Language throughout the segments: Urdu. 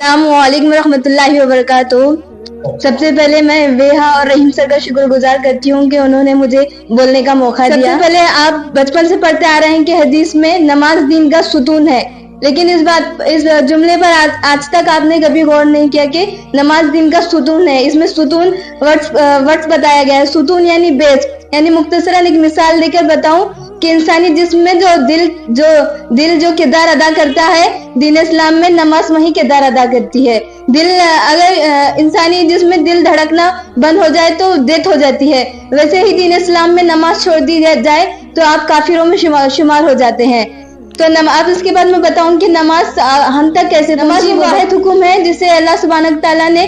السلام علیکم ورحمۃ اللہ وبرکاتہ۔ سب سے پہلے میں ویہا اور رحیم سر کا شکر گزار کرتی ہوں کہ انہوں نے مجھے بولنے کا موقع دیا۔ سب سے پہلے آپ بچپن سے پڑھتے آ رہے ہیں کہ حدیث میں نماز دین کا ستون ہے، لیکن اس جملے پر آج تک آپ نے کبھی غور نہیں کیا کہ نماز دین کا ستون ہے۔ اس میں ستون ورڈز بتایا گیا ہے۔ ستون یعنی بیس، یعنی مختصراً ایک مثال دے کر بتاؤں کہ انسانی جسم میں دل جو کردار ادا کرتا ہے، دین اسلام میں نماز وہی کردار ادا کرتی ہے۔ اگر انسانی جسم میں دل دھڑکنا بند ہو جائے تو ڈیتھ ہو جاتی ہے، ویسے ہی دین اسلام میں نماز چھوڑ دی جائے تو آپ کافروں میں شمار ہو جاتے ہیں۔ تو اب اس کے بعد میں بتاؤں کہ نماز ہم تک کیسے، نماز یہ واحد حکم ہے جسے اللہ سبحانہ تعالیٰ نے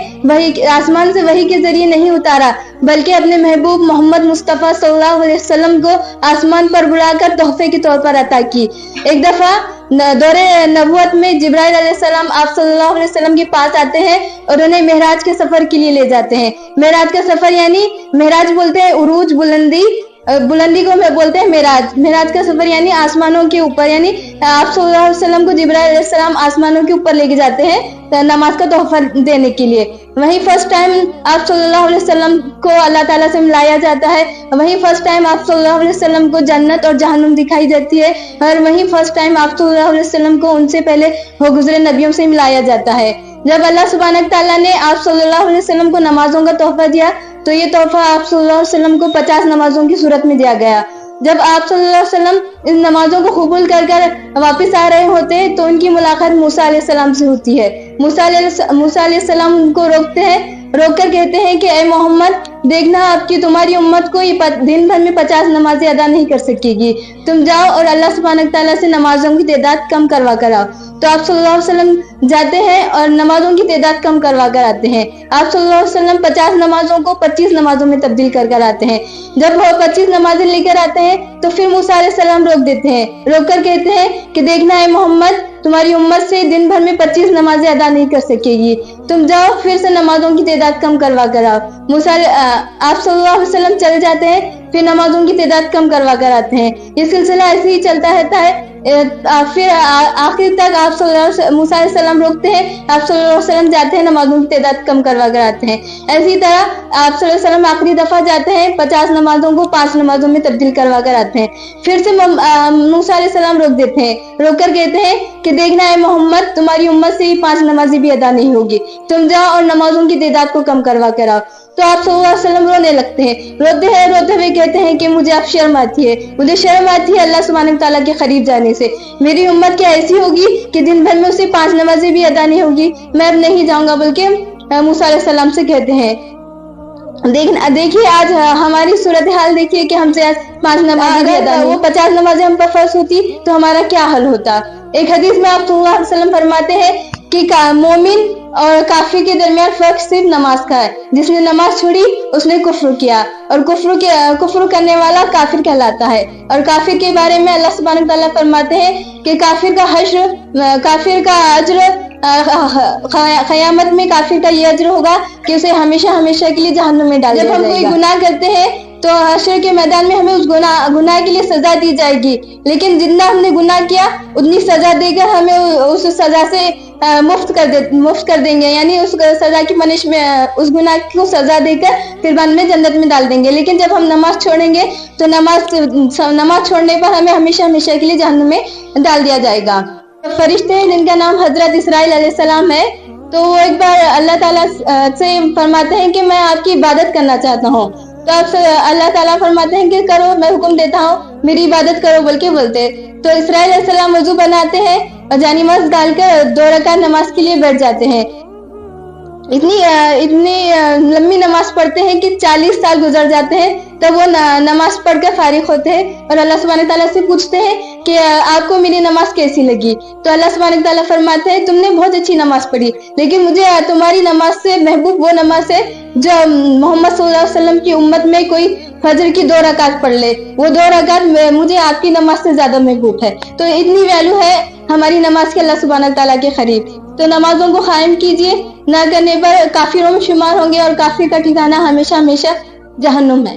آسمان سے وحی کے ذریعے نہیں اتارا، بلکہ اپنے محبوب محمد مصطفیٰ صلی اللہ علیہ وسلم کو آسمان پر بلا کر تحفے کے طور پر عطا کی۔ ایک دفعہ دور نبوت میں جبرائیل علیہ السلام آپ صلی اللہ علیہ وسلم کے پاس آتے ہیں اور انہیں معراج کے سفر کے لیے لے جاتے ہیں۔ معراج کا سفر یعنی معراج بولتے ہیں عروج، بلندی کو بولتے ہیں معراج۔ معراج کا سفر یعنی آسمانوں کے اوپر، یعنی آپ صلی اللہ علیہ وسلم کو جبرائیل علیہ السلام آسمانوں کے اوپر لے کے جاتے ہیں نماز کا تحفہ دینے کے لیے۔ وہیں فرسٹ ٹائم آپ صلی اللہ علیہ وسلم کو اللہ تعالیٰ سے ملایا جاتا ہے، وہیں فرسٹ ٹائم آپ صلی اللہ علیہ وسلم کو جنت اور جہنم دکھائی جاتی ہے، اور وہیں فرسٹ ٹائم آپ صلی اللہ علیہ وسلم کو ان سے پہلے ہو گزرے نبیوں سے ملایا جاتا ہے۔ جب اللہ سبحانہ تعالیٰ نے آپ صلی اللہ علیہ وسلم کو نمازوں کا تحفہ دیا تو یہ تحفہ آپ صلی اللہ علیہ وسلم کو 50 نمازوں کی صورت میں دیا گیا۔ جب آپ صلی اللہ علیہ وسلم ان نمازوں کو قبول کر واپس آ رہے ہوتے تو ان کی ملاقات موسیٰ علیہ السلام سے ہوتی ہے۔ موسیٰ علیہ السلام ان کو روک کر کہتے ہیں کہ اے محمد، دیکھنا تمہاری امت کو یہ دن بھر میں 50 نمازیں ادا نہیں کر سکے گی، تم جاؤ اور اللہ سبحانہ تعالیٰ سے نمازوں کی تعداد کم کروا کر آؤ۔ تو آپ صلی اللہ علیہ وسلم جاتے ہیں اور نمازوں کی تعداد کم کروا کر آتے ہیں۔ آپ صلی اللہ علیہ وسلم 50 نمازوں کو 25 نمازوں میں تبدیل کر آتے ہیں۔ جب وہ 25 نمازیں لے کر آتے ہیں تو پھر موسیٰ علیہ السلام روک دیتے ہیں، روک کر کہتے ہیں کہ دیکھنا اے محمد، تمہاری امت سے دن بھر میں 25 نمازیں ادا نہیں کر سکے گی، تم جاؤ پھر سے نمازوں کی تعداد کم کروا کر آؤ۔ آپ صلی اللہ علیہ وسلم چل جاتے ہیں، پھر نمازوں کی تعداد کم کروا کر آتے ہیں۔ یہ سلسلہ ایسے ہی چلتا رہتا ہے، پھر آخر تک موسیٰ علیہ السلام روکتے ہیں، آپ صلی اللہ علیہ وسلم جاتے ہیں، نمازوں کی تعداد کم کروا کر آتے ہیں۔ اسی طرح آپ صلی اللہ علیہ وسلم آخری دفعہ جاتے ہیں، 50 نمازوں کو 5 نمازوں میں تبدیل کروا کر آتے ہیں۔ پھر سے موسیٰ علیہ السلام روک دیتے ہیں، روک کر کہتے ہیں کہ دیکھنا اے محمد، تمہاری امت سے 5 نمازیں بھی ادا نہیں ہوگی، تم جاؤ اور نمازوں کی تعداد کو کم کروا کر آؤ۔ تو آپ صلی اللہ علیہ وسلم رونے لگتے ہیں، روتے ہوئے کہتے ہیں کہ مجھے اب شرم آتی ہے، مجھے شرم آتی ہے اللہ سبحانہ تعالیٰ کے قریب جانے سے۔ میری امت کیا ایسی ہوگی کہ دن بھر میں اسے 5 نمازیں بھی ادا نہیں ہوگی، میں اب نہیں جاؤں گا، بلکہ موسیٰ علیہ السلام سے کہتے ہیں دیکھیے آج ہماری صورتحال دیکھیے کہ ہم سے 5 نمازیں بھی ادا نہیں، وہ 50 نمازیں ہم پر فرض ہوتی تو ہمارا کیا حل ہوتا۔ ایک حدیث میں آپ صلی اللہ علیہ وسلم فرماتے ہیں کہ مومن اور کافر کے درمیان فرق صرف نماز کا ہے، جس نے نماز چھوڑی اس نے کفر کیا، اور کفر کرنے والا کافر کہلاتا ہے۔ اور کافر کے بارے میں اللہ سبحانہ تعالیٰ فرماتے ہیں کہ کافر کا اجر قیامت میں کافر کا یہ اجر ہوگا کہ اسے ہمیشہ کے لیے جہنم میں ڈال دیا جائے گا۔ جب ہم کوئی گناہ کرتے ہیں تو حشر کے میدان میں ہمیں اس گناہ کے لیے سزا دی جائے گی، لیکن جتنا ہم نے گناہ کیا اتنی سزا دے کر ہمیں اس سزا سے مفت کر دیں گے، یعنی اس سزا کی پنشمنٹ، اس گناہ کو سزا دے کر پھر بعد میں جنت میں ڈال دیں گے۔ لیکن جب ہم نماز چھوڑیں گے تو نماز چھوڑنے پر ہمیں ہمیشہ کے لیے جہنم میں ڈال دیا جائے گا۔ فرشتے ہیں جن کا نام حضرت اسرائیل علیہ السلام ہے، تو وہ ایک بار اللہ تعالیٰ سے فرماتے ہیں کہ میں آپ کی عبادت کرنا چاہتا ہوں۔ تو آپ سے اللہ تعالیٰ فرماتے ہیں کہ کرو، میں حکم دیتا ہوں، میری عبادت کرو بلکہ بولتے۔ تو اسرائیل علیہ السلام وضو بناتے ہیں اور جانماز ڈال کر 2 رکعت نماز کے لیے بیٹھ جاتے ہیں۔ اتنی لمبی نماز پڑھتے ہیں کہ 40 سال گزر جاتے ہیں، تب وہ نماز پڑھ کر فارغ ہوتے ہیں اور اللہ سبحانہ تعالیٰ سے پوچھتے ہیں کہ آپ کو میری نماز کیسی لگی؟ تو اللہ سبحانہ تعالیٰ فرماتے ہیں تم نے بہت اچھی نماز پڑھی، لیکن مجھے تمہاری نماز سے محبوب وہ نماز ہے جو محمد صلی اللہ علیہ وسلم کی امت میں کوئی فجر کی 2 رکعت پڑھ لے، وہ 2 رکعت مجھے آپ کی نماز سے زیادہ محبوب ہے۔ تو اتنی ویلیو ہے ہماری نماز کے اللہ سبحانہ تعالیٰ کے قریب۔ تو نمازوں کو قائم کیجیے، نہ کرنے پر کافروں میں شمار ہوں گے اور کافر کا ٹھکانہ ہمیشہ جہنم ہے۔